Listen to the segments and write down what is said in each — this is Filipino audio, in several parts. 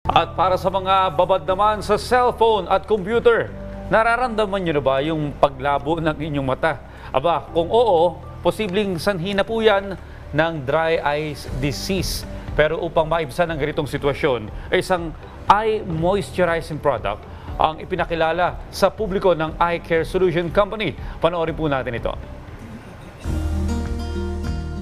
At para sa mga babad naman sa cellphone at computer, nararamdaman nyo na ba yung paglabo ng inyong mata? Aba, kung oo, posibleng sanhi na po yan ng dry eye disease. Pero upang maibsan ang ganitong sitwasyon, ay isang eye moisturizing product ang ipinakilala sa publiko ng Eye Care Solution Company. Panoorin po natin ito.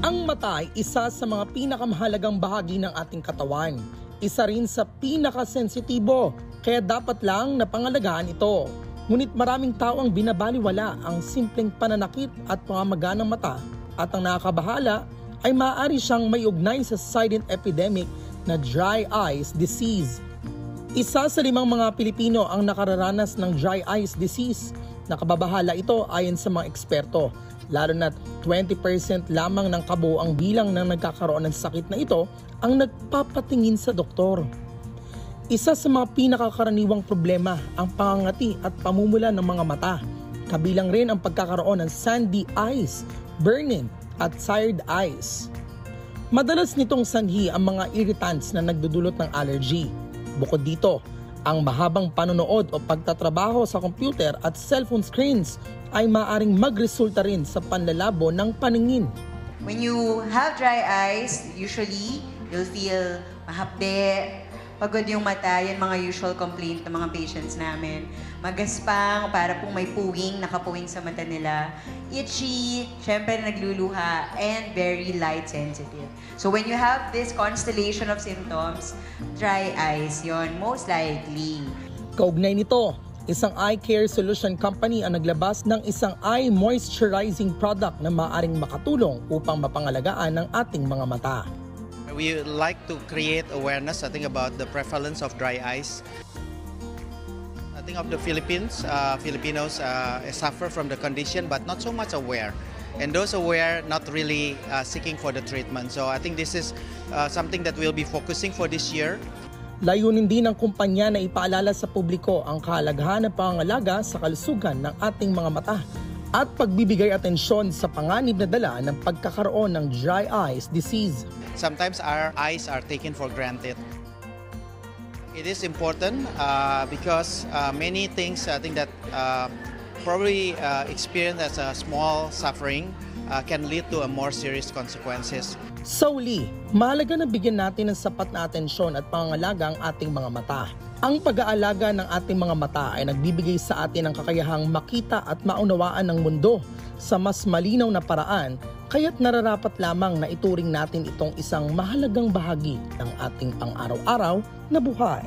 Ang mata ay isa sa mga pinakamahalagang bahagi ng ating katawan. Isa rin sa pinakasensitibo, kaya dapat lang napangalagaan ito. Ngunit maraming tao ang binabaliwala ang simpleng pananakit at pangamaga ng mata, at ang nakakabahala ay maaari siyang may ugnay sa silent epidemic na dry eyes disease. Isa sa 5 mga Pilipino ang nakararanas ng dry eyes disease. Nakababahala ito ayon sa mga eksperto, lalo na 20% lamang ng kabuuang bilang ng nagkakaroon ng sakit na ito ang nagpapatingin sa doktor. Isa sa mga pinakakaraniwang problema ang pangangati at pamumula ng mga mata. Kabilang rin ang pagkakaroon ng sandy eyes, burning at tired eyes. Madalas nitong sanhi ang mga irritants na nagdudulot ng allergy. Bukod dito, ang mahabang panonood o pagtatrabaho sa computer at cellphone screens ay maaaring magresulta rin sa panlalabo ng paningin. When you have dry eyes, usually you'll feel mahapde, pagod yung mata, yan mga usual complaint ng mga patients namin. Magaspang, para pong may puwing, nakapuwing sa mata nila. Itchy, syempre nagluluha, and very light sensitive. So when you have this constellation of symptoms, dry eyes yon most likely. Kaugnay nito, isang Eye Care Solution Company ang naglabas ng isang eye moisturizing product na maaaring makatulong upang mapangalagaan ang ating mga mata. We would like to create awareness, I think, about the prevalence of dry eyes. I think of the Filipinos suffer from the condition but not so much aware. And those aware not really seeking for the treatment. So I think this is something that we'll be focusing for this year. Layunin din ng kumpanya na ipaalala sa publiko ang kahalagahan ng pangangalaga sa kalusugan ng ating mga mata at pagbibigay atensyon sa panganib na dala ng pagkakaroon ng dry eyes disease. Sometimes our eyes are taken for granted. It is important because many things I think that probably experienced as a small suffering can lead to a more serious consequences. Sa uli, mahalaga na bigyan natin ng sapat na atensyon at pangangalaga ang ating mga mata. Ang pag-aalaga ng ating mga mata ay nagbibigay sa atin ng kakayahang makita at maunawaan ng mundo sa mas malinaw na paraan, kaya't nararapat lamang na ituring natin itong isang mahalagang bahagi ng ating pang-araw-araw na buhay.